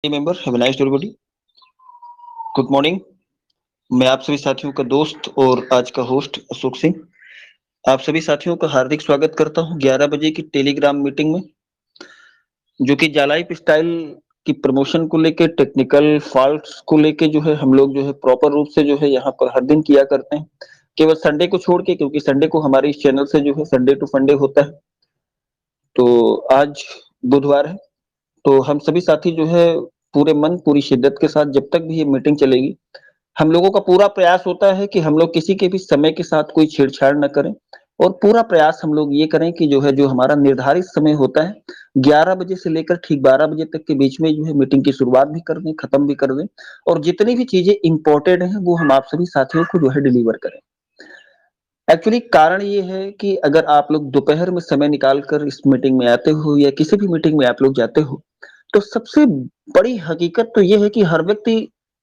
Member have a nice day everybody. Good morning. मैं आप सभी साथियों का दोस्त और आज का होस्ट अशोक सिंह आप सभी साथियों का हार्दिक स्वागत करता हूं 11 बजे की टेलीग्राम मीटिंग में, जो कि जालाइफ स्टाइल की प्रमोशन को लेके टेक्निकल फॉल्ट्स को लेके जो है हम लोग जो है प्रॉपर रूप से जो है यहाँ पर हर दिन किया करते हैं, केवल संडे को छोड़ के, क्योंकि संडे को हमारे इस चैनल से जो है संडे टू फंडे होता है। तो आज बुधवार है, तो हम सभी साथी जो है पूरे मन पूरी शिद्दत के साथ जब तक भी ये मीटिंग चलेगी, हम लोगों का पूरा प्रयास होता है कि हम लोग किसी के भी समय के साथ कोई छेड़छाड़ न करें और पूरा प्रयास हम लोग ये करें कि जो है जो हमारा निर्धारित समय होता है 11 बजे से लेकर ठीक 12 बजे तक के बीच में जो है मीटिंग की शुरुआत भी कर दें, खत्म भी कर दें और जितनी भी चीजें इंपॉर्टेंट हैं वो हम आप सभी साथियों को जो है डिलीवर करें। एक्चुअली कारण ये है कि अगर आप लोग दोपहर में समय निकाल कर इस मीटिंग में आते हो या किसी भी मीटिंग में आप लोग जाते हो, तो सबसे बड़ी हकीकत तो ये है कि हर व्यक्ति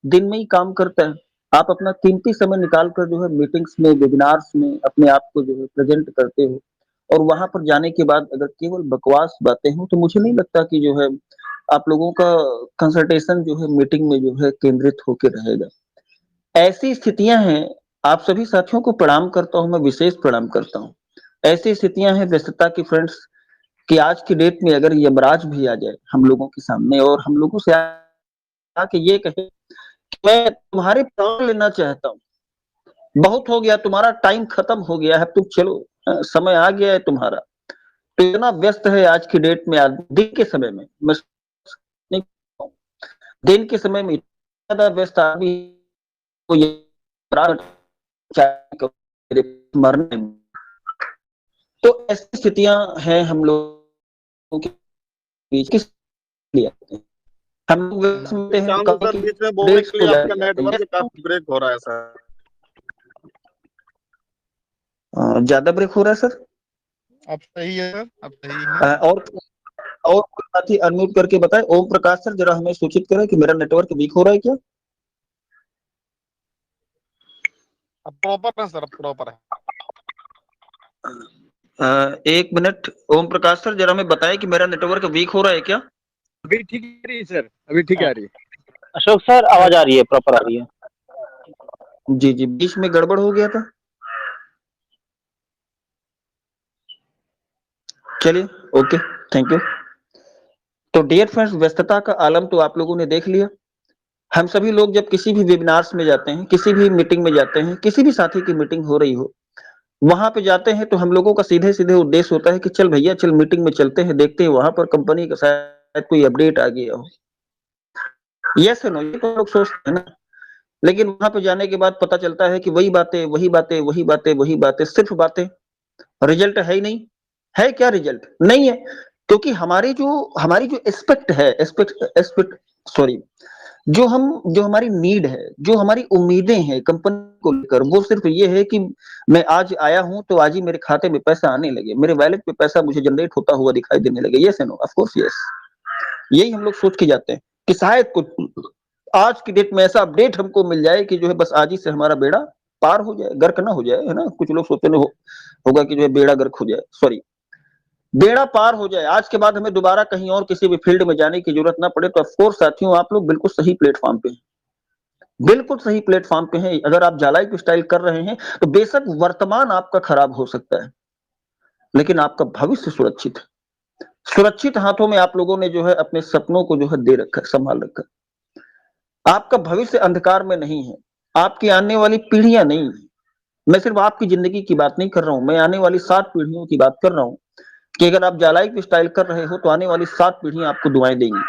दिन में ही काम करता है। आप अपना कीमती समय निकाल कर जो है मीटिंग्स में, वेबिनार्स में अपने आप को जो है प्रेजेंट करते हो और वहां पर जाने के बाद अगर केवल बकवास बातें हो तो मुझे नहीं लगता कि जो है आप लोगों का कंसल्टेशन जो है मीटिंग में जो है केंद्रित होकर रहेगा। ऐसी स्थितियां हैं, आप सभी साथियों को प्रणाम करता हूं, मैं विशेष प्रणाम करता हूं। ऐसी स्थितियां हैं व्यस्तता की फ्रेंड्स, कि आज की डेट में अगर यमराज भी आ जाए हम लोगों के सामने और हम लोगों से आके ये कहे कि मैं तुम्हारे प्राण लेना चाहता हूँ, बहुत हो गया, तुम्हारा टाइम खत्म हो गया है, तुम चलो, समय आ गया है तुम्हारा। तो इतना व्यस्त है आज की डेट में आदमी, दिन के समय में मैं नहीं, दिन के समय में इतना ज्यादा व्यस्त आदमी को ये प्राण चाहे मरने में। तो ऐसी स्थितियां हैं हम लोगों के बीच, किस लिए आते हैं हम लोग सुनते हैं चांद कभी सर, की बीच में बोलने अपडेट्स के को लिए आपका जाते हैं। नेटवर्क काफी ब्रेक हो रहा है सर। ज्यादा ब्रेक हो रहा है सर। अब सही है सर, अब सही है। और कोई साथी अनम्यूट करके बताए, ओम प्रकाश सर जरा हमें सूचित करें कि मेरा नेटवर्क वीक हो रहा है क्या। अब प्रॉपर है सर, अब प्रॉपर है। एक मिनट, ओम प्रकाश सर जरा हमें बताएं कि मेरा नेटवर्क वीक हो रहा है क्या। अभी ठीक आ रही है सर, अभी ठीक आ रही है। अशोक सर, आवाज आ रही है, प्रॉपर आ रही है। जी जी, बीच में गड़बड़ हो गया था। चलिए, ओके, थैंक यू। तो डियर फ्रेंड्स, व्यस्तता का आलम तो आप लोगों ने देख लिया। हम सभी लोग जब किसी भी वेबिनार्स में जाते हैं, किसी भी मीटिंग में जाते हैं, किसी भी साथी की मीटिंग हो रही हो, वहां पे जाते हैं तो हम लोगों का सीधे सीधे उद्देश्य होता है कि चल भैया चल मीटिंग में चलते हैं, देखते हैं वहां पर कंपनी का शायद कोई अपडेट आ गया हो। यस नो, ये तो लोग सोचते हैं ना। लेकिन वहां पे जाने के बाद पता चलता है कि वही बातें वही बातें वही बातें वही बातें, सिर्फ बातें, रिजल्ट है ही नहीं। है क्या रिजल्ट? नहीं है। क्योंकि हमारी जो एस्पेक्ट है, एस्पेक्ट एस्पेक्ट सॉरी, जो हमारी नीड है, जो हमारी उम्मीदें हैं कंपनी को लेकर, वो सिर्फ ये है कि मैं आज आया हूं तो आज ही मेरे खाते में पैसा आने लगे, मेरे वैलेट पे पैसा मुझे जनरेट होता हुआ दिखाई देने लगे। Yes no, of course yes. यही हम लोग सोच के जाते हैं कि शायद कुछ आज की डेट में ऐसा अपडेट हमको मिल जाए कि जो है बस आज ही से हमारा बेड़ा पार हो जाए, गर्क ना हो जाए, है ना। कुछ लोग सोचते होगा कि जो है बेड़ा गर्क हो जाए, सॉरी, बेड़ा पार हो जाए, आज के बाद हमें दोबारा कहीं और किसी भी फील्ड में जाने की जरूरत ना पड़े। तो ऑफकोर्स साथियों, आप लोग बिल्कुल सही प्लेटफॉर्म पे हैं, बिल्कुल सही प्लेटफॉर्म पे हैं। अगर आप जालाइफ स्टाइल कर रहे हैं तो बेशक वर्तमान आपका खराब हो सकता है, लेकिन आपका भविष्य सुरक्षित है। सुरक्षित हाथों में आप लोगों ने जो है अपने सपनों को जो है दे रखा है, संभाल रखा है। आपका भविष्य अंधकार में नहीं है, आपकी आने वाली पीढ़ियां नहीं है। मैं सिर्फ आपकी जिंदगी की बात नहीं कर रहा हूं, मैं आने वाली 7 पीढ़ियों की बात कर रहा हूं कि अगर आप जालाइफ स्टाइल कर रहे हो तो आने वाली 7 पीढ़ियां आपको दुआएं देंगी।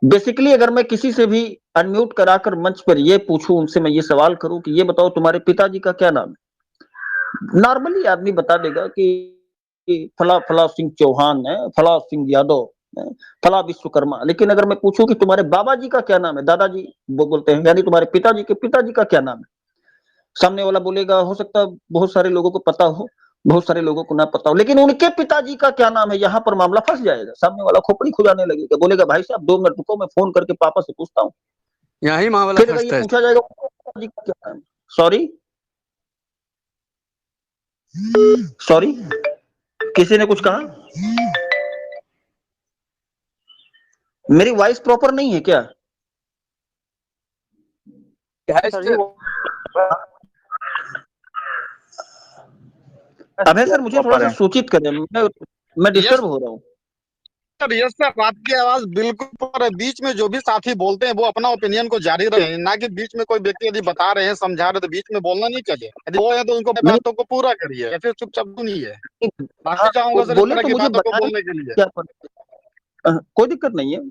बेसिकली अगर मैं किसी से भी अनम्यूट कराकर मंच पर ये पूछूं, उनसे मैं ये सवाल करूं कि ये बताओ तुम्हारे पिताजी का क्या नाम है, नॉर्मली आदमी बता देगा कि फला फला सिंह चौहान है, फला सिंह यादव है, फला विश्वकर्मा। लेकिन अगर मैं पूछूं कि तुम्हारे बाबा जी का क्या नाम है, दादाजी वो बोलते हैं, यानी तुम्हारे पिताजी के पिताजी का क्या नाम है, सामने वाला बोलेगा हो सकता है बहुत सारे लोगों को पता हो, बहुत सारे लोगों को ना पता हो, लेकिन उनके पिताजी का क्या नाम है, यहां पर मामला फंस जाएगा। सामने वाला खोपड़ी खुजाने लगेगा, बोलेगा भाई साहब 2 मिनट रुको, मैं फोन करके पापा से पूछता हूँ। यहाँ ही मामला फिर अगर ये फंसता है। पूछा जाएगा पिताजी का क्या नाम है, सॉरी सॉरी, किसी ने कुछ कहा? मेरी वॉइस प्रॉपर नहीं है क्या? सर जी अभय सर मुझे थोड़ा प्रॉपर सा है। सूचित करें, मैं यस डिस्टर्ब हो रहा हूँ। सर, यस सर, आपकी आवाज बिल्कुल पर है। बीच में जो भी साथी बोलते हैं वो अपना ओपिनियन को जारी रखें, ना कि बीच में कोई व्यक्ति यदि बता रहे हैं, समझा रहे हैं, तो बीच में बोलना नहीं चाहिए। यदि वो है तो उनको नहीं, बातों को पूरा करिए या फिर चुपचाप सुनिए। हाँ माफी चाहूंगा सर इस बोले तरह तो की मुझे बातों को बताएं, बोलने के लिए। क्या कोई दिक्कत नहीं है,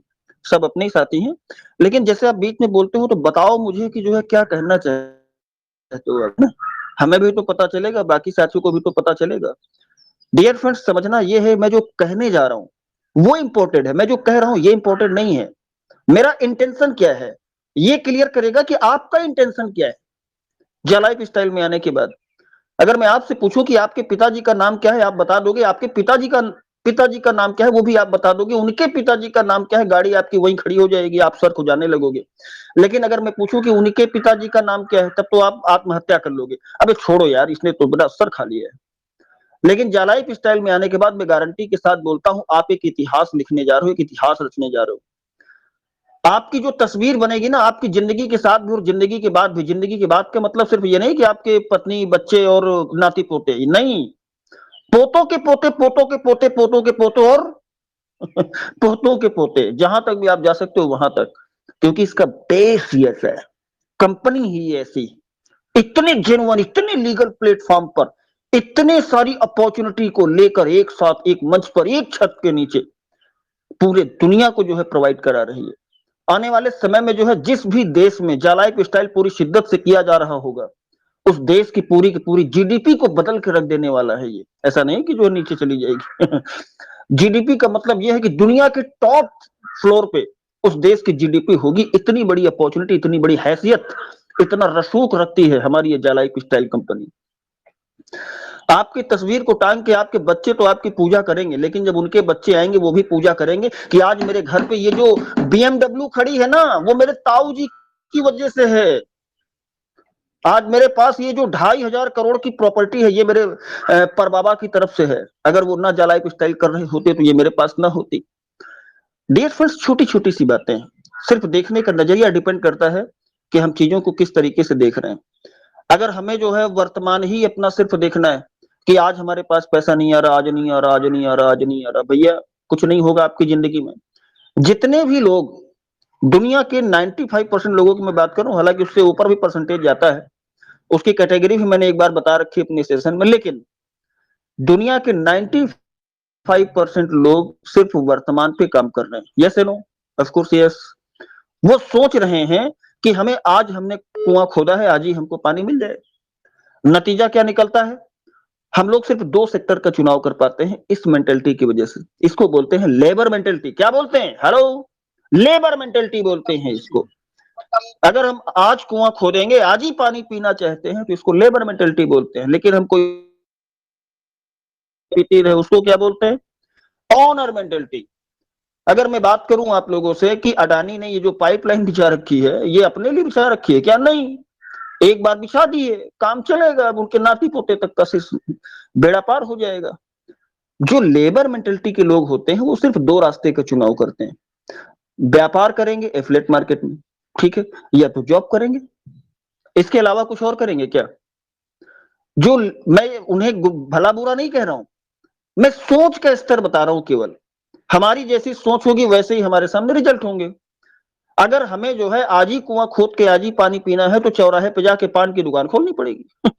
सब अपने ही साथी हैं। लेकिन जैसे आप बीच में बोलते हो तो बताओ मुझे कि जो है क्या कहना चाहते हो आप ना, हमें भी तो पता चलेगा, बाकी साथियों को भी तो पता चलेगा। डियर फ्रेंड्स, समझना ये है, मैं जो कहने जा रहा हूं वो इंपॉर्टेंट है, मैं जो कह रहा हूं ये इंपॉर्टेंट नहीं है। मेरा इंटेंशन क्या है ये क्लियर करेगा कि आपका इंटेंशन क्या है। जा लाइफ स्टाइल में आने के बाद अगर मैं आपसे पूछूं कि आपके पिताजी का नाम क्या है, आप बता दोगे। आपके पिताजी का नाम क्या है वो भी आप बता दोगे। उनके पिताजी का नाम क्या है, गाड़ी आपकी वहीं खड़ी हो जाएगी, आप सर खुजाने लगोगे। लेकिन अगर मैं पूछूं कि उनके पिताजी का नाम क्या है, तब तो आप आत्महत्या कर लोगे। अबे छोड़ो यार, इसने तो बड़ा सर खा लिया है। लेकिन जालाइफ स्टाइल में आने के बाद मैं गारंटी के साथ बोलता हूं, आप एक इतिहास लिखने जा रहे हो, एक इतिहास रचने जा रहे हो। आपकी जो तस्वीर बनेगी ना, आपकी जिंदगी के साथ भी और जिंदगी के बाद भी। जिंदगी के बाद का मतलब सिर्फ ये नहीं कि आपके पत्नी बच्चे और नाती पोते, नहीं, पोतों के पोते, पोतों के पोते, पोतों के पोते और पोतों के पोते, जहां तक भी आप जा सकते हो वहां तक। क्योंकि इसका बेस ही ऐसा है, कंपनी ही ऐसी, इतने जेन्युइन, इतने लीगल प्लेटफॉर्म पर इतने सारी अपॉर्चुनिटी को लेकर एक साथ एक मंच पर एक छत के नीचे पूरे दुनिया को जो है प्रोवाइड करा रही है। आने वाले समय में जो है जिस भी देश में जालाइफ स्टाइल पूरी शिद्दत से किया जा रहा होगा, उस देश की पूरी जीडीपी को बदल के रख देने वाला है ये। ऐसा नहीं कि जो नीचे चली जाएगी जीडीपी का मतलब यह है कि दुनिया के टॉप फ्लोर पे उस देश की जीडीपी होगी। इतनी बड़ी अपॉर्चुनिटी, इतनी बड़ी हैसियत, इतना रसूख रखती है हमारी ये जालाइफ स्टाइल कंपनी। आपकी तस्वीर को टांग के आपके बच्चे तो आपकी पूजा करेंगे, लेकिन जब उनके बच्चे आएंगे वो भी पूजा करेंगे कि आज मेरे घर पे ये जो बीएमडब्ल्यू खड़ी है ना, वो मेरे ताऊ जी की वजह से है। आज मेरे पास ये जो 2,500 करोड़ की प्रॉपर्टी है, ये मेरे परबाबा की तरफ से है। अगर वो ना जालाइफ स्टाइल कर रहे होते तो ये मेरे पास ना होती। डियर फ्रेंड्स, छोटी छोटी सी बातें हैं, सिर्फ देखने का नजरिया डिपेंड करता है कि हम चीजों को किस तरीके से देख रहे हैं। अगर हमें जो है वर्तमान ही अपना सिर्फ देखना है कि आज हमारे पास पैसा नहीं आ रहा, आज नहीं आ रहा, आज नहीं आ रहा, आज नहीं आ रहा, भैया कुछ नहीं होगा आपकी जिंदगी में। जितने भी लोग, दुनिया के 95% लोगों की मैं बात करूं, हालांकि उससे ऊपर भी परसेंटेज जाता है, उसकी कैटेगरी भी मैंने एक बार बता रखी है अपने सेशन में, लेकिन दुनिया के 95% लोग सिर्फ वर्तमान पे काम कर रहे हैं। Yes no, of course yes. वो सोच रहे हैं कि हमें आज हमने कुआं खोदा है, आज ही हमको पानी मिल जाए। नतीजा क्या निकलता है? हम लोग सिर्फ 2 सेक्टर का चुनाव कर पाते हैं इस मेंटेलिटी की वजह से। इसको बोलते हैं लेबर मेंटेलिटी। क्या बोलते हैं? हेलो, लेबर मेंटेलिटी बोलते हैं इसको। अगर हम आज कुआं खोदेंगे, आज ही पानी पीना चाहते हैं, तो इसको लेबर मेंटेलिटी बोलते हैं। लेकिन हम कोई पीते रहे, उसको क्या बोलते हैं? Honour mentality. अगर मैं बात करूं आप लोगों से कि अडानी ने ये जो पाइपलाइन बिछा रखी है, ये अपने लिए बिछा रखी है क्या? नहीं, एक बार बिछा दिए, काम चलेगा, अब उनके नाती पोते तक का बेड़ा पार हो जाएगा। जो लेबर मेंटेलिटी के लोग होते हैं वो सिर्फ 2 रास्ते का चुनाव करते हैं। व्यापार करेंगे एफिलिएट मार्केट में, ठीक है, या तो जॉब करेंगे। इसके अलावा कुछ और करेंगे क्या? जो, मैं उन्हें भला बुरा नहीं कह रहा हूं, मैं सोच का स्तर बता रहा हूं केवल। हमारी जैसी सोच होगी वैसे ही हमारे सामने रिजल्ट होंगे। अगर हमें जो है आज ही कुआं खोद के आज ही पानी पीना है, तो चौराहे पे जाके पान की दुकान खोलनी पड़ेगी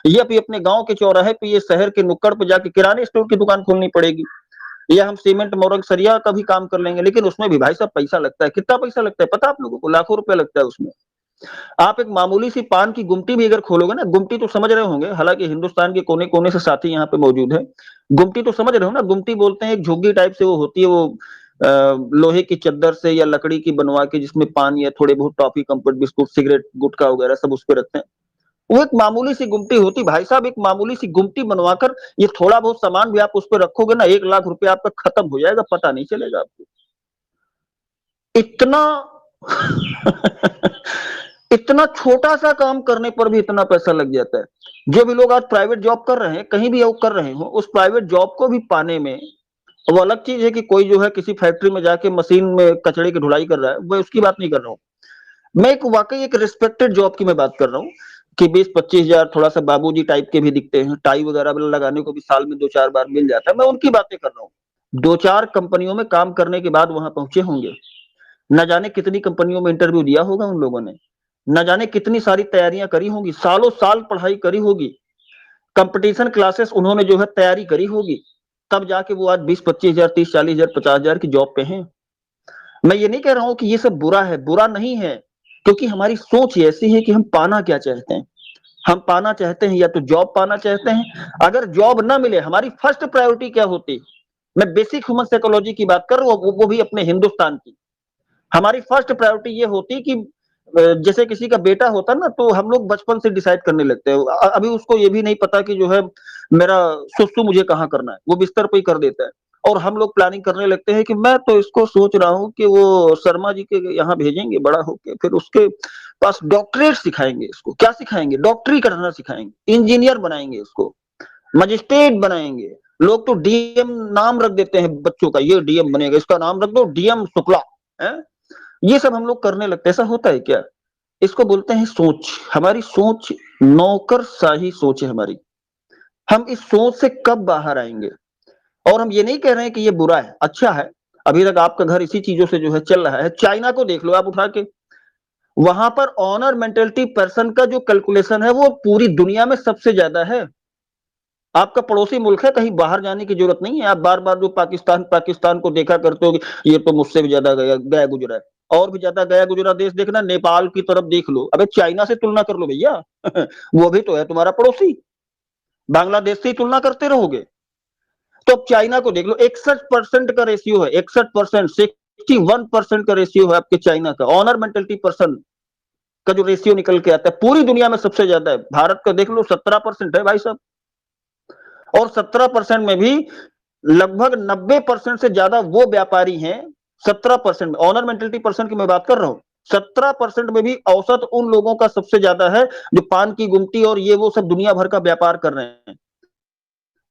या फिर अपने गांव के चौराहे पे, ये शहर के नुक्कड़ पे जाके किराने स्टोर की दुकान खोलनी पड़ेगी, या हम सीमेंट मोरंग सरिया का भी काम कर लेंगे। लेकिन उसमें भी भाई साहब पैसा लगता है। कितना पैसा लगता है पता आप लोगों को? लाखों रुपया लगता है उसमें। आप एक मामूली सी पान की गुमटी भी अगर खोलोगे ना, गुमटी तो समझ रहे होंगे, हालांकि हिंदुस्तान के कोने कोने से साथी यहाँ पे मौजूद है। गुमटी तो समझ रहे हो ना? गुमटी बोलते हैं एक झुग्गी टाइप से वो होती है, वो लोहे की चद्दर से या लकड़ी की बनवा के, जिसमें पान या थोड़े बहुत टॉफी, कंफर्ट बिस्कुट, सिगरेट, गुटखा वगैरह सब उस पर रखते हैं। वो एक मामूली सी गुमटी होती भाई साहब। एक मामूली सी गुमटी बनवाकर ये थोड़ा बहुत सामान भी आप उस पर रखोगे ना, 1 लाख रुपया आपका खत्म हो जाएगा, पता नहीं चलेगा आपको। इतना इतना छोटा सा काम करने पर भी इतना पैसा लग जाता है। जो भी लोग आज प्राइवेट जॉब कर रहे हैं, कहीं भी वो कर रहे हो, उस प्राइवेट जॉब को भी पाने में वो अलग चीज है कि कोई जो है किसी फैक्ट्री में जाके मशीन में कचड़े की ढुलाई कर रहा है, मैं उसकी बात नहीं कर रहा हूँ। मैं एक वाकई एक रिस्पेक्टेड जॉब की मैं बात कर रहा हूँ कि 20-25 हजार थोड़ा सा बाबूजी टाइप के भी दिखते हैं, टाई वगैरह लगाने को भी साल में 2-4 बार मिल जाता है, मैं उनकी बातें कर रहा हूँ। 2-4 कंपनियों में काम करने के बाद वहां पहुंचे होंगे, न जाने कितनी कंपनियों में इंटरव्यू दिया होगा उन लोगों ने, न जाने कितनी सारी तैयारियां करी होंगी, सालों साल पढ़ाई करी होगी, कंपटीशन क्लासेस उन्होंने जो है तैयारी करी होगी, तब जाके वो आज 20-25 हजार, 30-40 हजार, 50 हजार की जॉब पे हैं। मैं ये नहीं कह रहा हूं कि ये सब बुरा है, बुरा नहीं है, क्योंकि हमारी सोच ही ऐसी है कि हम पाना क्या चाहते हैं। हम पाना चाहते हैं या तो जॉब पाना चाहते हैं, अगर जॉब ना मिले हमारी फर्स्ट प्रायोरिटी क्या होती, मैं बेसिक ह्यूमन साइकोलॉजी की बात कर रहा हूं, वो भी अपने हिंदुस्तान की। हमारी फर्स्ट प्रायोरिटी ये होती कि जैसे किसी का बेटा होता ना, तो हम लोग बचपन से डिसाइड करने लगते हैं, अभी उसको ये भी नहीं पता कि जो है मेरा सुसु मुझे कहाँ करना है, वो बिस्तर पे ही कर देता है। और हम लोग प्लानिंग करने लगते हैं कि मैं तो इसको सोच रहा हूँ कि वो शर्मा जी के यहाँ भेजेंगे बड़ा होके, फिर उसके पास डॉक्टरेट सिखाएंगे, इसको क्या सिखाएंगे, डॉक्टरी करना सिखाएंगे, इंजीनियर बनाएंगे इसको, मजिस्ट्रेट बनाएंगे। लोग तो डीएम नाम रख देते हैं बच्चों का, ये डीएम बनेगा, इसका नाम रख दो डीएम शुक्ला है। ये सब हम लोग करने लगते हैं, ऐसा होता है क्या? इसको बोलते हैं सोच। हमारी सोच नौकरशाही सोच है हमारी। हम इस सोच से कब बाहर आएंगे? और हम ये नहीं कह रहे हैं कि ये बुरा है, अच्छा है। अभी तक आपका घर इसी चीजों से जो है चल रहा है। चाइना को देख लो आप उठा के, वहां पर ऑनर मेंटेलिटी पर्सन का जो कैलकुलेशन है वो पूरी दुनिया में सबसे ज्यादा है। आपका पड़ोसी मुल्क है, कहीं बाहर जाने की जरूरत नहीं है। आप बार बार जो पाकिस्तान पाकिस्तान को देखा करते हो कि ये तो मुझसे भी ज्यादा गया गुजरा है, और भी ज्यादा गया गुजरा देश देखना, नेपाल की तरफ देख लो, अबे चाइना से तुलना कर लो भैया वो भी तो है तुम्हारा पड़ोसी। बांग्लादेश से ही तुलना करते रहोगे? तो अब चाइना को देख लो, 61% का रेशियो है, 61%, 61% का रेशियो है आपके चाइना का, ऑनर मेंटेलिटी पर्सन का जो रेशियो निकल के आता है पूरी दुनिया में सबसे ज्यादा है। भारत का देख लो 17% है भाई साहब, और 17% में भी लगभग 90% से ज्यादा वो व्यापारी हैं। 17% में ऑनर मेंटेलिटी पर्सन की मैं बात कर रहा हूं, 17% में भी औसत उन लोगों का सबसे ज्यादा है जो पान की गुमटी और ये वो सब दुनिया भर का व्यापार कर रहे हैं,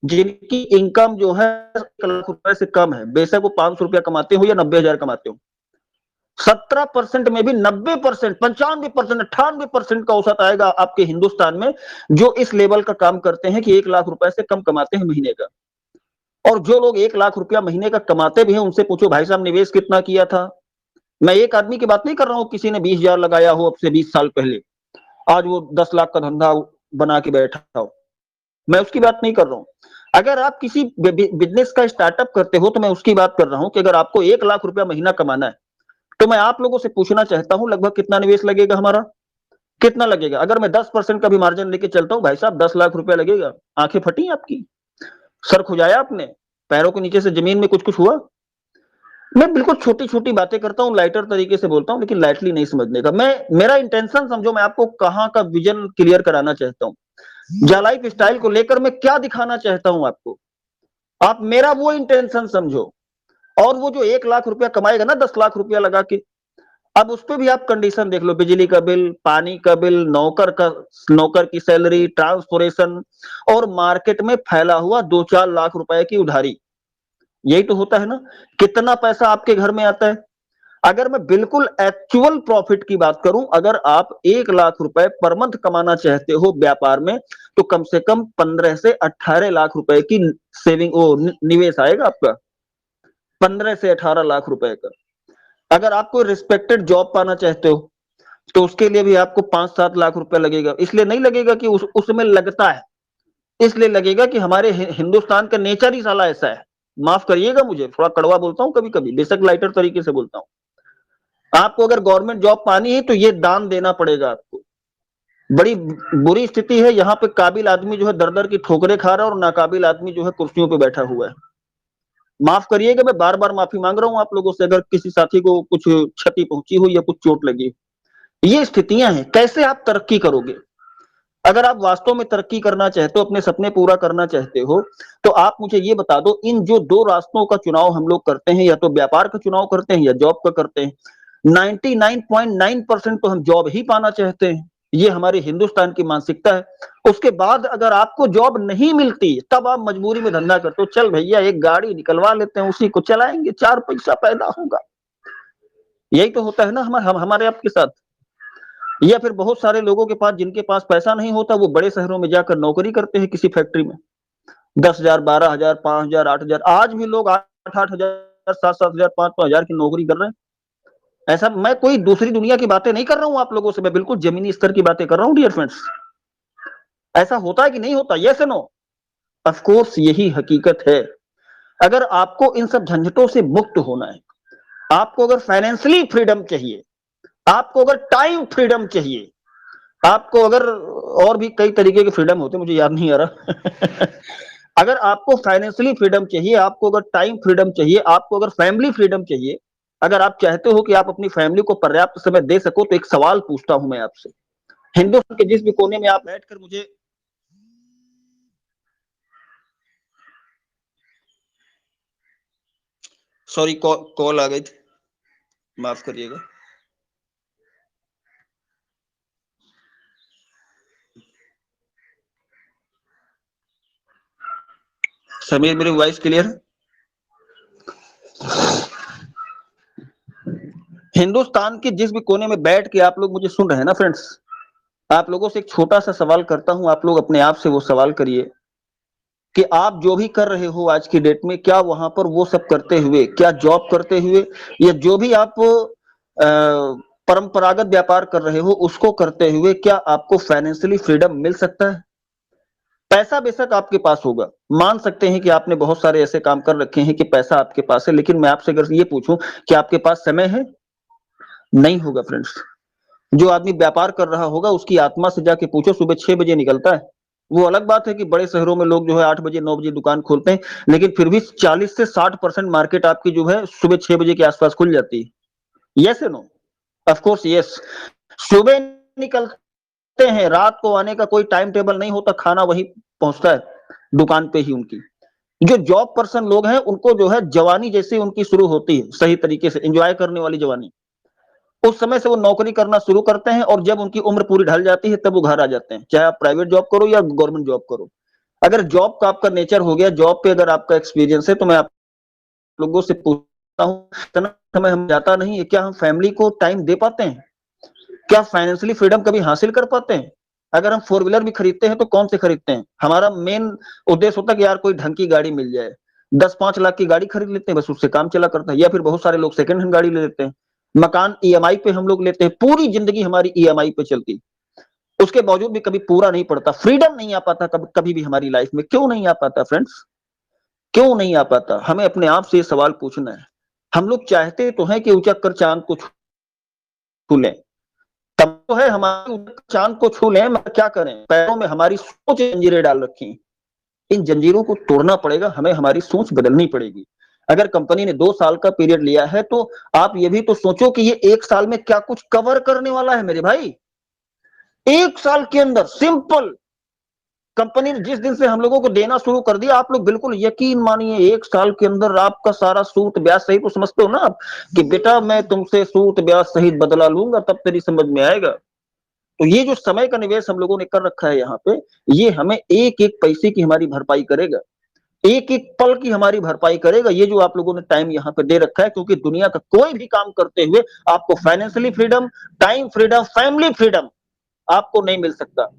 जिनकी इनकम जो है 1 लाख रुपए से कम है, बेशक वो 500 रुपया कमाते हो या 90,000 कमाते हो। 17% में भी 90%, 95%, 98% का औसत आएगा आपके हिंदुस्तान में, जो इस लेवल का काम करते हैं कि 1 लाख रुपए से कम कमाते हैं महीने का। और जो लोग 1 लाख रुपया महीने का कमाते भी हैं, उनसे पूछो भाई साहब निवेश कितना किया था। मैं एक आदमी की बात नहीं कर रहा हूं, किसी ने 20,000 लगाया हो अब से 20 साल पहले, आज वो 10 लाख का धंधा बना के बैठा हो, मैं उसकी बात नहीं कर रहा हूं। अगर आप किसी बिजनेस का स्टार्टअप करते हो तो मैं उसकी बात कर रहा हूं कि अगर आपको 1 लाख रुपया महीना कमाना है तो मैं आप लोगों से पूछना चाहता हूं लगभग कितना निवेश लगेगा हमारा, कितना लगेगा? अगर मैं 10% का भी मार्जिन लेके चलता हूं भाई साहब, 10 लाख रुपया लगेगा। आंखें फटी आपकी, सर खुजाया आपने, पैरों के नीचे से जमीन में कुछ कुछ हुआ? मैं बिल्कुल छोटी छोटी बातें करता हूँ, लाइटर तरीके से बोलता हूँ, लेकिन लाइटली नहीं समझने का। मैं, मेरा इंटेंशन समझो, मैं आपको कहाँ का विजन क्लियर कराना चाहता हूँ, जा लाइफ स्टाइल को लेकर मैं क्या दिखाना चाहता हूं आपको, आप मेरा वो इंटेंशन समझो। और वो जो 1 लाख रुपया कमाएगा ना 10 लाख रुपया लगा के, अब उस पर भी आप कंडीशन देख लो, बिजली का बिल, पानी का बिल, नौकर की सैलरी, ट्रांसपोर्टेशन, और मार्केट में फैला हुआ 2-4 लाख रुपए की उधारी। यही तो होता है ना। कितना पैसा आपके घर में आता है? अगर मैं बिल्कुल एक्चुअल प्रॉफिट की बात करूं, अगर आप 1 लाख रुपए पर मंथ कमाना चाहते हो व्यापार में, तो कम से कम 15 से 18 लाख रुपए की सेविंग, वो निवेश आएगा आपका, 15 से 18 लाख रुपए का। अगर आप कोई रिस्पेक्टेड जॉब पाना चाहते हो तो उसके लिए भी आपको 5-7 लाख रुपए लगेगा। इसलिए नहीं लगेगा कि उसमें लगता है, इसलिए लगेगा कि हमारे हिंदुस्तान का नेचर ही साला ऐसा है। माफ करिएगा, मुझे थोड़ा कड़वा बोलता हूं कभी कभी, बेशक लाइटर तरीके से बोलता हूं। आपको अगर गवर्नमेंट जॉब पानी है तो ये दान देना पड़ेगा आपको। बड़ी बुरी स्थिति है, यहाँ पे काबिल आदमी जो है दर दर की ठोकरें खा रहा है और नाकाबिल आदमी जो है कुर्सियों पे बैठा हुआ है। माफ करिएगा, मैं बार बार माफी मांग रहा हूं आप लोगों से, अगर किसी साथी को कुछ क्षति पहुंची हो या कुछ चोट लगी। ये स्थितियां हैं, कैसे आप तरक्की करोगे? अगर आप वास्तव में तरक्की करना चाहते हो, अपने सपने पूरा करना चाहते हो, तो आप मुझे ये बता दो, इन जो दो रास्तों का चुनाव हम लोग करते हैं, या तो व्यापार का चुनाव करते हैं या जॉब का करते हैं। 99.9% तो हम जॉब ही पाना चाहते हैं। ये हमारे हिंदुस्तान की मानसिकता है। उसके बाद अगर आपको जॉब नहीं मिलती तब आप मजबूरी में धंधा करते हो, चल भैया एक गाड़ी निकलवा लेते हैं, उसी को चलाएंगे, 4 पैसा पैदा होगा। यही तो होता है ना हमारे आपके साथ। या फिर बहुत सारे लोगों के पास, जिनके पास पैसा नहीं होता, वो बड़े शहरों में जाकर नौकरी करते हैं किसी फैक्ट्री में, 10,000, 12,000, 5,000, 8,000। आज भी लोग 8,000, 7,000, 5,000 की नौकरी कर रहे हैं। ऐसा, मैं कोई दूसरी दुनिया की बातें नहीं कर रहा हूं आप लोगों से, मैं बिल्कुल जमीनी स्तर की बातें कर रहा हूं डियर फ्रेंड्स। ऐसा होता है कि नहीं होता? Yes no? ऑफ कोर्स यही हकीकत है। अगर आपको इन सब झंझटों से मुक्त होना है, आपको अगर फाइनेंशियली फ्रीडम चाहिए, आपको अगर टाइम फ्रीडम चाहिए, आपको अगर और भी कई तरीके के फ्रीडम होते हैं, मुझे याद नहीं आ रहा अगर आपको फाइनेंशियली फ्रीडम चाहिए, आपको अगर टाइम फ्रीडम चाहिए, आपको अगर फैमिली फ्रीडम चाहिए, अगर आप चाहते हो कि आप अपनी फैमिली को पर्याप्त समय दे सको, तो एक सवाल पूछता हूं मैं आपसे। हिंदुस्तान के जिस भी कोने में आप बैठकर मुझे सॉरी कॉल आ गई थी, माफ करिएगा। समीर, मेरी वॉइस क्लियर है? हिंदुस्तान के जिस भी कोने में बैठ के आप लोग मुझे सुन रहे हैं ना फ्रेंड्स, आप लोगों से एक छोटा सा सवाल करता हूं, आप लोग अपने आप से वो सवाल करिए कि आप जो भी कर रहे हो आज की डेट में, क्या वहां पर वो सब करते हुए, क्या जॉब करते हुए, या जो भी आप परंपरागत व्यापार कर रहे हो उसको करते हुए, क्या आपको फाइनेंशियली फ्रीडम मिल सकता है? पैसा बेशक आपके पास होगा, मान सकते हैं कि आपने बहुत सारे ऐसे काम कर रखे हैं कि पैसा आपके पास है, लेकिन मैं आपसे अगर ये पूछूं कि आपके पास समय है, नहीं होगा फ्रेंड्स। जो आदमी व्यापार कर रहा होगा, उसकी आत्मा से जाके पूछो, सुबह 6 बजे निकलता है। वो अलग बात है कि बड़े शहरों में लोग जो है 8 बजे 9 बजे दुकान खोलते हैं, लेकिन फिर भी 40 से 60% मार्केट आपकी जो है सुबह 6 बजे के आसपास खुल जाती है। Yes no? Of course yes. सुबह निकलते हैं, रात को आने का कोई टाइम टेबल नहीं होता, खाना वही पहुंचता है दुकान पे ही उनकी। जो जॉब पर्सन लोग हैं, उनको जो है जवानी जैसे उनकी शुरू होती है, सही तरीके से एंजॉय करने वाली जवानी, उस समय से वो नौकरी करना शुरू करते हैं, और जब उनकी उम्र पूरी ढल जाती है तब वो घर आ जाते हैं, चाहे आप प्राइवेट जॉब करो या गवर्नमेंट जॉब करो। अगर जॉब का आपका नेचर हो गया, जॉब पे अगर आपका एक्सपीरियंस है, तो मैं आप लोगों से पूछता हूँ, इतना समय हम जाता नहीं है, क्या हम फैमिली को टाइम दे पाते हैं? क्या फाइनेंशियली फ्रीडम कभी हासिल कर पाते हैं? अगर हम फोर व्हीलर भी खरीदते हैं तो कौन से खरीदते हैं? हमारा मेन उद्देश्य होता है कि यार कोई ढंग की गाड़ी मिल जाए, 10-5 लाख की गाड़ी खरीद लेते हैं, बस उससे काम चला करता है। या फिर बहुत सारे लोग सेकंड हैंड गाड़ी ले लेते हैं, मकान ईएमआई पे हम लोग लेते हैं, पूरी जिंदगी हमारी ईएमआई पे चलती, उसके बावजूद भी कभी पूरा नहीं पड़ता, फ्रीडम नहीं आ पाता कभी भी हमारी लाइफ में। क्यों नहीं आ पाता फ्रेंड्स? क्यों नहीं आ पाता? हमें अपने आप से ये सवाल पूछना है। हम लोग चाहते तो हैं कि उचक कर चांद को छू लें, तब तो है हमारी चांद को छू लें, मगर क्या करें, पैरों में हमारी सोच जंजीरें डाल रखी। इन जंजीरों को तोड़ना पड़ेगा हमें, हमारी सोच बदलनी पड़ेगी। अगर कंपनी ने 2 साल का पीरियड लिया है, तो आप ये भी तो सोचो कि ये 1 साल में क्या कुछ कवर करने वाला है मेरे भाई। 1 साल के अंदर सिंपल, कंपनी ने जिस दिन से हम लोगों को देना शुरू कर दिया, आप लोग बिल्कुल यकीन मानिए 1 साल के अंदर आपका सारा सूद ब्याज सहित, तो समझते हो ना आप कि बेटा मैं तुमसे सूद ब्याज सहित बदला लूंगा, तब तेरी समझ में आएगा। तो ये जो समय का निवेश हम लोगों ने कर रखा है यहाँ पे, ये हमें एक एक पैसे की हमारी भरपाई करेगा, एक एक पल की हमारी भरपाई करेगा, ये जो आप लोगों ने टाइम यहाँ पे दे रखा है। क्योंकि दुनिया का कोई भी काम करते हुए आपको financially freedom, time freedom, family freedom आपको नहीं मिल सकता।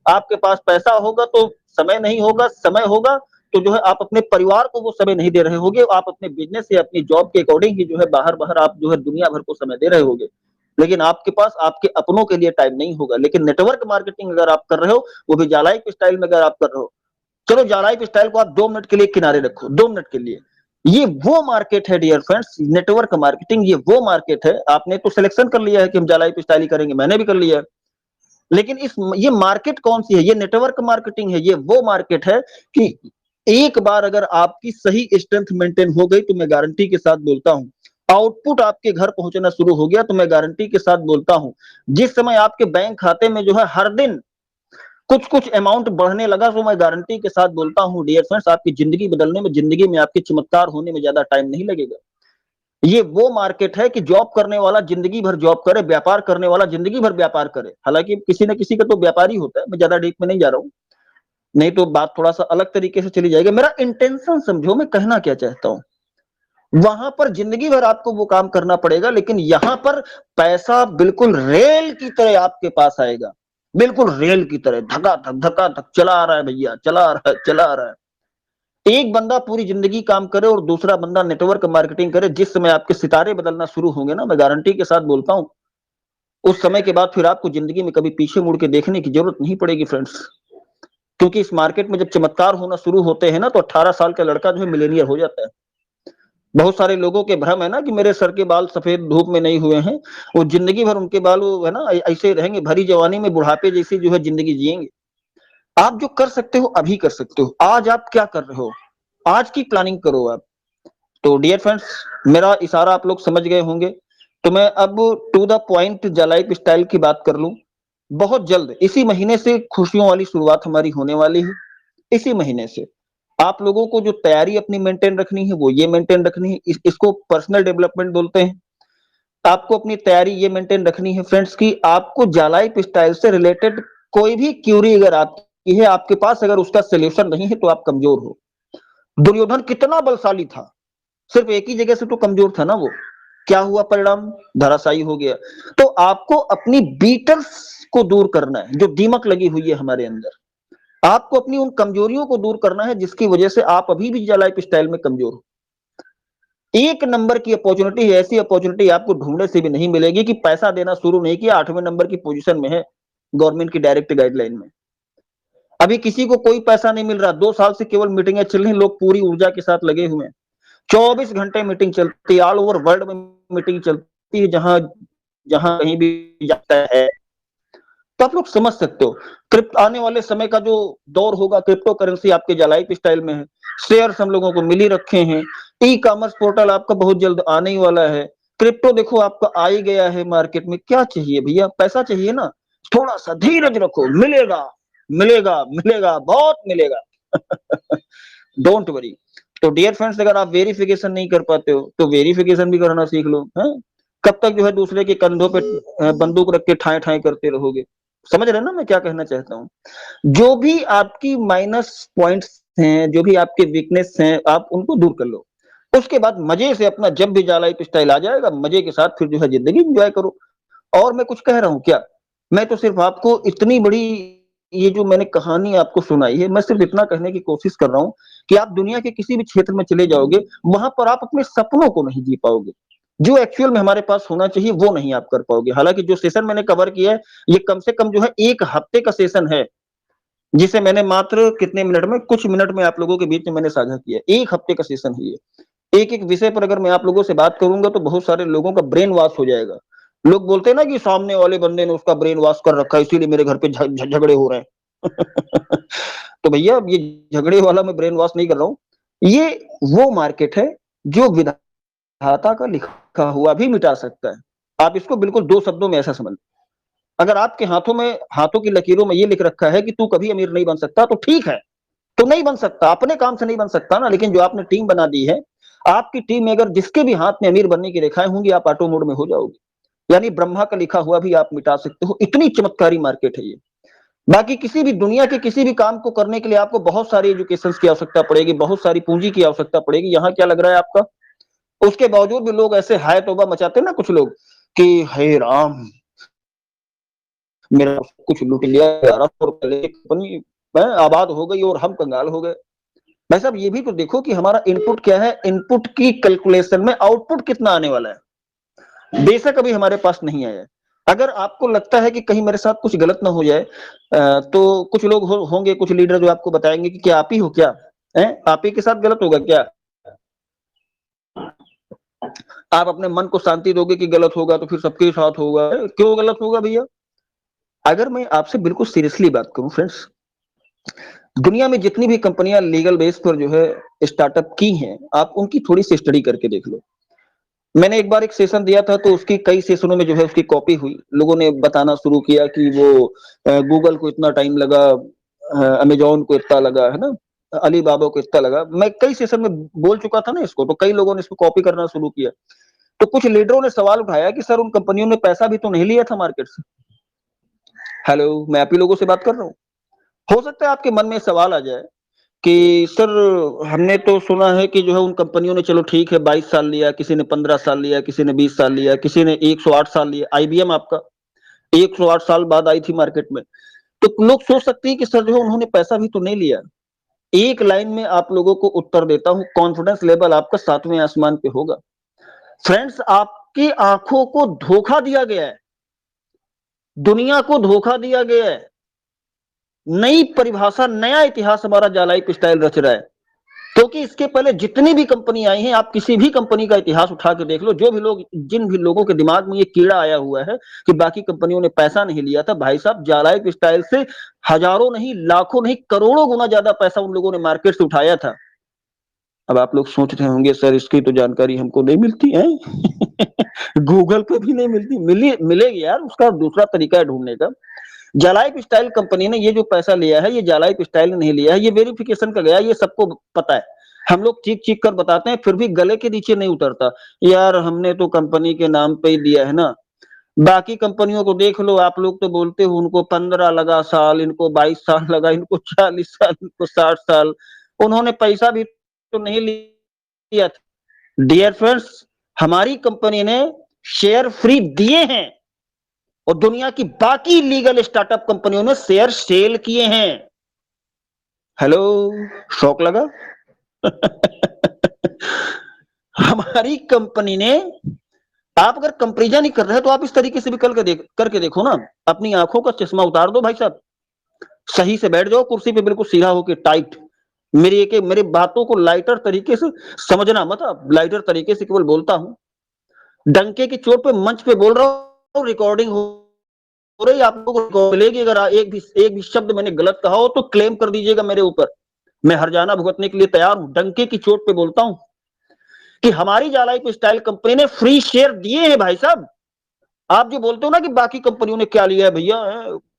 आपके पास पैसा होगा तो समय नहीं होगा, समय होगा तो जो है आप अपने परिवार को वो समय नहीं दे रहे होगे, आप अपने बिजनेस या अपनी जॉब के अकॉर्डिंग ही जो है बाहर बाहर आप जो है दुनिया भर को समय दे रहे होगे, लेकिन आपके पास आपके अपनों के लिए टाइम नहीं होगा। लेकिन नेटवर्क मार्केटिंग अगर आप कर रहे हो, वो भी जालाइफ स्टाइल में अगर आप कर रहे हो, चलो जालाइफ स्टाइल को आप 2 मिनट के लिए किनारे रखो, 2 मिनट के लिए, ये वो मार्केट है डियर फ्रेंड्स, नेटवर्क मार्केटिंग, ये वो मार्केट है। आपने तो सिलेक्शन कर लिया है कि हम जालाइफ स्टाइल ही करेंगे, मैंने भी कर लिया है, लेकिन ये मार्केट कौन सी है? ये नेटवर्क मार्केटिंग है। ये वो मार्केट है कि एक बार अगर आपकी सही स्ट्रेंथ मेंटेन हो गई, तो मैं गारंटी के साथ बोलता हूं, आउटपुट आपके घर पहुंचना शुरू हो गया, तो मैं गारंटी के साथ बोलता हूं, जिस समय आपके बैंक खाते में जो है हर दिन कुछ कुछ अमाउंट बढ़ने लगा, तो मैं गारंटी के साथ बोलता हूं डियर फ्रेंड्स, आपकी जिंदगी बदलने में, जिंदगी में आपके चमत्कार होने में ज्यादा टाइम नहीं लगेगा। ये वो मार्केट है कि जॉब करने वाला जिंदगी भर जॉब करे, व्यापार करने वाला जिंदगी भर व्यापार करे। हालांकि किसी न किसी का तो व्यापार ही होता है, मैं ज्यादा डीप में नहीं जा रहा हूँ, नहीं तो बात थोड़ा सा अलग तरीके से चली जाएगी। मेरा इंटेंशन समझो, मैं कहना क्या चाहता हूँ। वहां पर जिंदगी भर आपको वो काम करना पड़ेगा, लेकिन यहां पर पैसा बिल्कुल रेल की तरह आपके पास आएगा, बिल्कुल रेल की तरह धका धक चला आ रहा है भैया, चला आ रहा है, चला आ रहा है। एक बंदा पूरी जिंदगी काम करे और दूसरा बंदा नेटवर्क मार्केटिंग करे, जिस समय आपके सितारे बदलना शुरू होंगे ना, मैं गारंटी के साथ बोलता हूं, उस समय के बाद फिर आपको जिंदगी में कभी पीछे मुड़ के देखने की जरूरत नहीं पड़ेगी फ्रेंड्स। क्योंकि इस मार्केट में जब चमत्कार होना शुरू होते हैं ना, तो 18 साल का लड़का जो है मिलेनियर हो जाता है। बहुत सारे लोगों के भ्रम है ना कि मेरे सर के बाल सफेद धूप में नहीं हुए हैं, वो जिंदगी भर उनके बाल वो है ना ऐसे रहेंगे, भरी जवानी में बुढ़ापे जैसी जो है जिंदगी जिएंगे। आप जो कर सकते हो अभी कर सकते हो। आज आप क्या कर रहे हो, आज की प्लानिंग करो आप। तो डियर फ्रेंड्स, मेरा इशारा आप लोग समझ गए होंगे। तो मैं अब to the point lifestyle की बात कर लूं। बहुत जल्द इसी महीने से खुशियों वाली शुरुआत हमारी होने वाली है। इसी महीने से आप लोगों को जो तैयारी अपनी मेंटेन रखनी है वो ये मेंटेन रखनी है, इसको पर्सनल डेवलपमेंट बोलते हैं। आपको अपनी तैयारी ये मेंटेन रखनी है फ्रेंड्स की आपको लाइफ स्टाइल से रिलेटेड कोई भी क्यूरी अगर आपकी है, आपके पास अगर उसका सोल्यूशन नहीं है तो आप कमजोर हो। दुर्योधन कितना बलशाली था, सिर्फ एक ही जगह से तो कमजोर था ना वो। क्या हुआ परिणाम, धराशायी हो गया। तो आपको अपनी बीटर्स को दूर करना है, जो दीमक लगी हुई है हमारे अंदर। आपको अपनी उन कमजोरियों को दूर करना है जिसकी वजह से आप अभी भी लाइफ स्टाइल में कमजोर हो। एक नंबर की अपॉर्चुनिटी है, ऐसी अपॉर्चुनिटी आपको ढूंढने से भी नहीं मिलेगी कि पैसा देना शुरू नहीं किया, 8वें नंबर की पोजीशन में है गवर्नमेंट की डायरेक्ट गाइडलाइन में। अभी किसी को कोई पैसा नहीं मिल रहा, 2 साल से केवल मीटिंगें चल रही, लोग पूरी ऊर्जा के साथ लगे हुए हैं। 24 घंटे मीटिंग चलती है, ऑल ओवर वर्ल्ड में मीटिंग चलती है, जहां जहां कहीं भी जाता है। तो आप लोग समझ सकते हो क्रिप्टो आने वाले समय का जो दौर होगा, क्रिप्टो करेंसी आपके लाइफ स्टाइल में है। शेयर्स हम लोगों को मिल ही रखे हैं। ई कॉमर्स पोर्टल आपका बहुत जल्द आने ही वाला है। क्रिप्टो देखो आपका आ ही गया है मार्केट में। क्या चाहिए भैया, पैसा चाहिए ना, थोड़ा सा धीरज रखो, मिलेगा मिलेगा मिलेगा, बहुत मिलेगा। Don't worry. तो डियर फ्रेंड्स, अगर आप वेरिफिकेशन नहीं कर पाते हो तो वेरिफिकेशन भी करना सीख लो। है कब तक जो है दूसरे के कंधों पे बंदूक रख के ठाए ठाए करते रहोगे। समझ रहे ना मैं क्या कहना चाहता हूँ। जो भी आपकी माइनस पॉइंट्स हैं, जो भी आपके वीकनेस हैं, आप उनको दूर कर लो। उसके बाद मजे से अपना जब भी लाइफ स्टाइल आ जाएगा, मजे के साथ फिर जो है जिंदगी एंजॉय करो। और मैं कुछ कह रहा हूँ क्या, मैं तो सिर्फ आपको इतनी बड़ी ये जो मैंने कहानी आपको सुनाई है, मैं सिर्फ इतना कहने की कोशिश कर रहा हूँ कि आप दुनिया के किसी भी क्षेत्र में चले जाओगे, वहां पर आप अपने सपनों को नहीं जी पाओगे। जो एक्चुअल में हमारे पास होना चाहिए वो नहीं आप कर पाओगे। हालांकि जो सेशन मैंने कवर किया है, ये कम से कम जो है 1 हफ्ते का सेशन है, जिसे मैंने मात्र कितने मिनट में, कुछ मिनट में आप लोगों के बीच में मैंने साझा किया। 1 हफ्ते का सेशन है ये। एक एक विषय पर अगर मैं आप लोगों से बात करूंगा तो बहुत सारे लोगों का ब्रेन वॉश हो जाएगा। लोग बोलते हैं ना कि सामने वाले बंदे ने उसका ब्रेन वॉश कर रखा है, इसीलिए मेरे घर पे झगड़े हो रहे हैं। तो भैया ये झगड़े वाला मैं ब्रेन वॉश नहीं कर रहा हूँ। ये वो मार्केट है जो विधाता का लिखा हुआ भी मिटा सकता है। आप इसको बिल्कुल 2 शब्दों में ऐसा समझ। अगर आपके हाथों की लकीरों में ये लिख रखा है कि तू कभी अमीर नहीं बन सकता, तो ठीक है, तो नहीं बन सकता, अपने काम से नहीं बन सकता ना। लेकिन जो आपने टीम बना दी है, आपकी टीम में अगर जिसके भी हाथ में अमीर बनने की रेखाएं होंगी, आप ऑटो मोड में हो जाओगे। यानी ब्रह्मा का लिखा हुआ भी आप मिटा सकते हो। इतनी चमत्कारी मार्केट है ये। बाकी किसी भी दुनिया के किसी भी काम को करने के लिए आपको बहुत सारी एजुकेशन की आवश्यकता पड़ेगी, बहुत सारी पूंजी की आवश्यकता पड़ेगी। यहाँ क्या लग रहा है आपका, उसके बावजूद भी लोग ऐसे हाय तौबा मचाते हैं ना कुछ लोग कि हे राम, मेरा कुछ लूट लिया, 1100 रुपए कंपनी मैं आबाद हो गई और हम कंगाल हो गए। भाई साहब ये भी तो देखो कि हमारा इनपुट क्या है, इनपुट की कैलकुलेशन में आउटपुट कितना आने वाला है, बेशक अभी हमारे पास नहीं आया है। अगर आपको लगता है कि कहीं मेरे साथ कुछ गलत ना हो जाए, तो कुछ लोग होंगे, कुछ लीडर जो आपको बताएंगे कि क्या आप ही हो, क्या है आप ही के साथ गलत होगा क्या। आप अपने मन को शांति दोगे कि गलत होगा तो फिर सबके साथ होगा। क्यों गलत होगा भैया। अगर मैं आपसे बिल्कुल सीरियसली बात करूं फ्रेंड्स, दुनिया में जितनी भी कंपनियां लीगल बेस पर जो है स्टार्टअप की हैं, आप उनकी थोड़ी सी स्टडी करके देख लो। मैंने एक बार एक सेशन दिया था, तो उसकी कई सेशनों में जो है उसकी कॉपी हुई। लोगों ने बताना शुरू किया कि वो गूगल को इतना टाइम लगा, अमेजोन को इतना लगा, है ना, अली बाबा को इतना लगा। मैं कई सेशन में बोल चुका था ना इसको, तो कई लोगों ने इसको कॉपी करना शुरू किया। तो कुछ लीडरों ने सवाल उठाया कि सर उन कंपनियों ने पैसा भी तो नहीं लिया था मार्केट से। हेलो, मैं आप ही लोगों से बात कर रहा हूँ। हो सकता है आपके मन में सवाल आ जाए कि सर हमने तो सुना है कि जो है उन कंपनियों ने चलो ठीक है 22 साल लिया, किसी ने 15 साल लिया, किसी ने 20 साल लिया, किसी ने 108 साल लिया। आईबीएम आपका 108 साल बाद आई थी मार्केट में। तो लोग सोच सकते हैं कि सर जो है उन्होंने पैसा भी तो नहीं लिया। एक लाइन में आप लोगों को उत्तर देता हूं, कॉन्फिडेंस लेवल आपका 7वें आसमान पे होगा। फ्रेंड्स, आपकी आंखों को धोखा दिया गया है, दुनिया को धोखा दिया गया है। नई परिभाषा, नया इतिहास हमारा जालाइफ स्टाइल रच रहा है। क्योंकि इसके पहले जितनी भी कंपनी आई हैं, आप किसी भी कंपनी का इतिहास उठा के देख लो, जो भी लोग, जिन भी लोगों के दिमाग में ये कीड़ा आया हुआ है कि बाकी कंपनियों ने पैसा नहीं लिया था, भाई साहब जालाइफ स्टाइल से हजारों नहीं, लाखों नहीं, करोड़ों गुना ज्यादा पैसा उन लोगों ने मार्केट से उठाया था। अब आप लोग सोच रहे होंगे सर इसकी तो जानकारी हमको नहीं मिलती है। गूगल पे भी नहीं मिलती। मिलेगी यार, उसका दूसरा तरीका है ढूंढने का। जालाइफ स्टाइल कंपनी ने ये जो पैसा लिया है, ये जालाइफ स्टाइल ने नहीं लिया है, ये वेरिफिकेशन का गया, ये सबको पता है। हम लोग चीख चीख कर बताते हैं, फिर भी गले के नीचे नहीं उतरता। यार हमने तो कंपनी के नाम पे ही दिया है ना। बाकी कंपनियों को देख लो, आप लोग तो बोलते हो उनको 15 लगा साल, इनको 22 साल लगा, इनको 40 साल, इनको 60 साल। उन्होंने पैसा भी तो नहीं लिया था। डियर फ्रेंड्स, हमारी कंपनी ने शेयर फ्री दिए हैं और दुनिया की बाकी लीगल स्टार्टअप कंपनियों ने शेयर सेल किए हैं। हेलो, शौक लगा? हमारी कंपनी ने, आप अगर कंपेरिजन ही कर रहे हैं तो आप इस तरीके से भी करके देखो ना। अपनी आंखों का चश्मा उतार दो भाई साहब, सही से बैठ जाओ कुर्सी पे, बिल्कुल सीधा होके टाइट। मेरी बातों को लाइटर तरीके से समझना मत। आप लाइटर तरीके से केवल बोलता हूं, डंके की चोट पे मंच पे बोल रहा हूं, रिकॉर्डिंग हो रही, आप लोगों को मिलेगी। अगर एक भी शब्द मैंने गलत कहा हो तो क्लेम कर दीजिएगा मेरे ऊपर, मैं हरजाना भुगतने के लिए तैयार हूं। डंके की चोट पे बोलता हूं कि हमारी जालाइफ स्टाइल कंपनी ने फ्री शेयर दिए हैं भाई साहब। आप जो बोलते हो ना कि बाकी कंपनियों ने क्या लिया है भैया,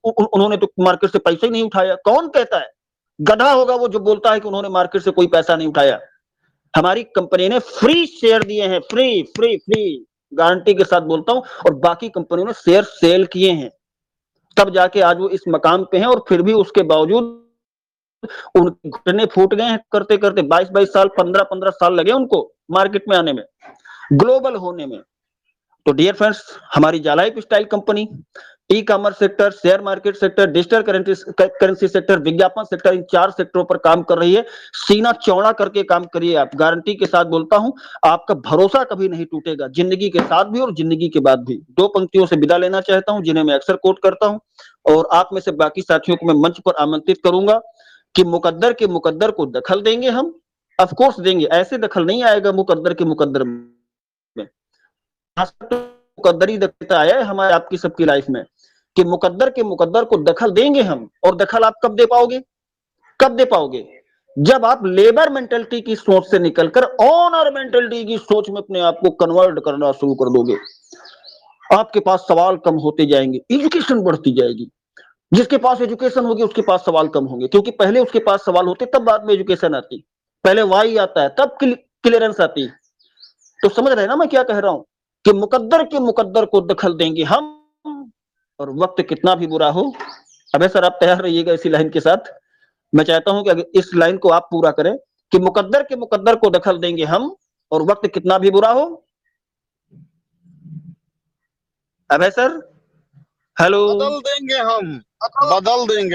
उन्होंने तो मार्केट से पैसा ही नहीं उठाया। कौन कहता है? गधा होगा वो जो बोलता है कि उन्होंने मार्केट से कोई पैसा नहीं उठाया। हमारी कंपनी ने फ्री शेयर दिए हैं, फ्री फ्री फ्री, गारंटी के साथ बोलता हूं। और बाकी कंपनियों ने शेयर सेल किए हैं, तब जाके आज वो इस मकाम पे हैं। और फिर भी उसके बावजूद उनके घुटने फूट गए हैं करते करते। 22-22 साल, 15-15 साल लगे उनको मार्केट में आने में, ग्लोबल होने में। तो डियर फ्रेंड्स, हमारी जालाइफ style company e commerce sector, share market sector, digital currency sector, विज्ञापन सेक्टर, इन 4 सेक्टरों पर काम कर रही है। सीना चौड़ा करके काम करिए आप, गारंटी के साथ बोलता हूं, आपका भरोसा कभी नहीं टूटेगा, जिंदगी के साथ भी और जिंदगी के बाद भी। 2 पंक्तियों से विदा लेना चाहता हूं जिन्हें मैं अक्सर कोट करता हूं, और आप में से बाकी साथियों को मैं मंच पर आमंत्रित करूंगा कि मुकद्दर के मुकद्दर को दखल देंगे हम। ऑफ कोर्स देंगे, ऐसे दखल नहीं आएगा मुकद्दर के मुकद्दर में। मुकद्दरी दखलता आया है हमारे आपकी सबकी लाइफ में कि मुकद्दर के मुकद्दर को दखल देंगे हम। और दखल आप कब दे पाओगे? कब दे पाओगे? जब आप लेबर मेंटेलिटी की सोच से निकलकर ऑनर मेंटेलिटी की सोच में अपने आप को कन्वर्ट करना शुरू कर दोगे। आपके पास सवाल कम होते जाएंगे, एजुकेशन बढ़ती जाएगी। जिसके पास एजुकेशन होगी उसके पास सवाल कम होंगे, क्योंकि पहले उसके पास सवाल होते तब बाद में एजुकेशन आती। पहले वाई आता है तब क्लियरेंस आती। तो समझ रहे ना मैं क्या कह रहा हूं कि मुकद्दर के मुकद्दर को दखल देंगे हम, और वक्त कितना भी बुरा हो। अबे सर आप तैयार रहिएगा इसी लाइन के साथ। मैं चाहता हूं कि अगर इस लाइन को आप पूरा करें कि मुकद्दर के मुकद्दर को दखल देंगे हम, और वक्त कितना भी बुरा हो। अबे सर, हेलो, बदल देंगे हम, बदल देंगे।